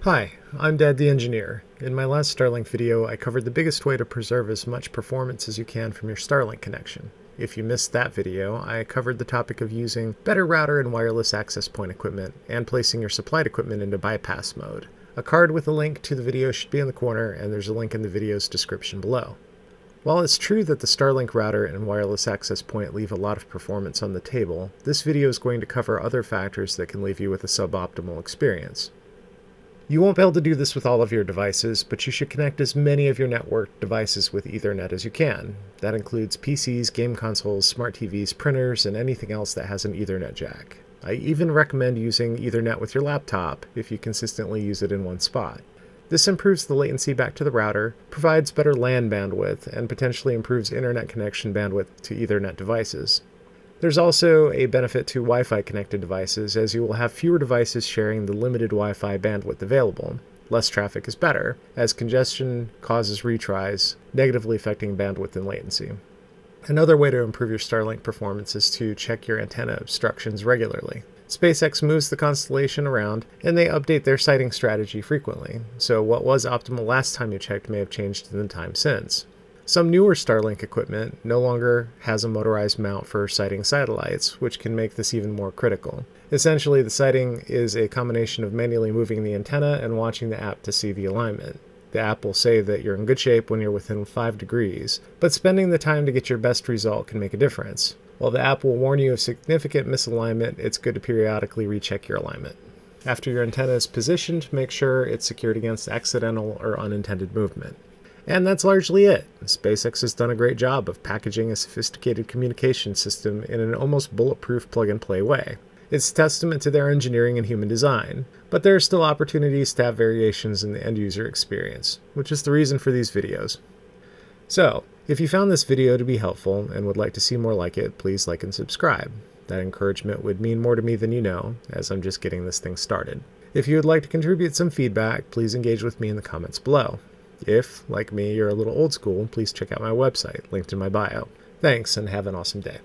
Hi, I'm Dad the Engineer. In my last Starlink video, I covered the biggest way to preserve as much performance as you can from your Starlink connection. If you missed that video, I covered the topic of using better router and wireless access point equipment and placing your supplied equipment into bypass mode. A card with a link to the video should be in the corner, and there's a link in the video's description below. While it's true that the Starlink router and wireless access point leave a lot of performance on the table, this video is going to cover other factors that can leave you with a suboptimal experience. You won't be able to do this with all of your devices, but you should connect as many of your network devices with Ethernet as you can. That includes PCs, game consoles, smart TVs, printers, and anything else that has an Ethernet jack. I even recommend using Ethernet with your laptop if you consistently use it in one spot. This improves the latency back to the router, provides better LAN bandwidth, and potentially improves internet connection bandwidth to Ethernet devices. There's also a benefit to Wi-Fi connected devices, as you will have fewer devices sharing the limited Wi-Fi bandwidth available. Less traffic is better, as congestion causes retries, negatively affecting bandwidth and latency. Another way to improve your Starlink performance is to check your antenna obstructions regularly. SpaceX moves the constellation around, and they update their sighting strategy frequently, so what was optimal last time you checked may have changed in the time since. Some newer Starlink equipment no longer has a motorized mount for sighting satellites, which can make this even more critical. Essentially, the sighting is a combination of manually moving the antenna and watching the app to see the alignment. The app will say that you're in good shape when you're within 5 degrees, but spending the time to get your best result can make a difference. While the app will warn you of significant misalignment, it's good to periodically recheck your alignment. After your antenna is positioned, make sure it's secured against accidental or unintended movement. And that's largely it. SpaceX has done a great job of packaging a sophisticated communication system in an almost bulletproof plug-and-play way. It's a testament to their engineering and human design, but there are still opportunities to have variations in the end-user experience, which is the reason for these videos. So, if you found this video to be helpful and would like to see more like it, please like and subscribe. That encouragement would mean more to me than you know, as I'm just getting this thing started. If you would like to contribute some feedback, please engage with me in the comments below. If, like me, you're a little old school, please check out my website, linked in my bio. Thanks, and have an awesome day.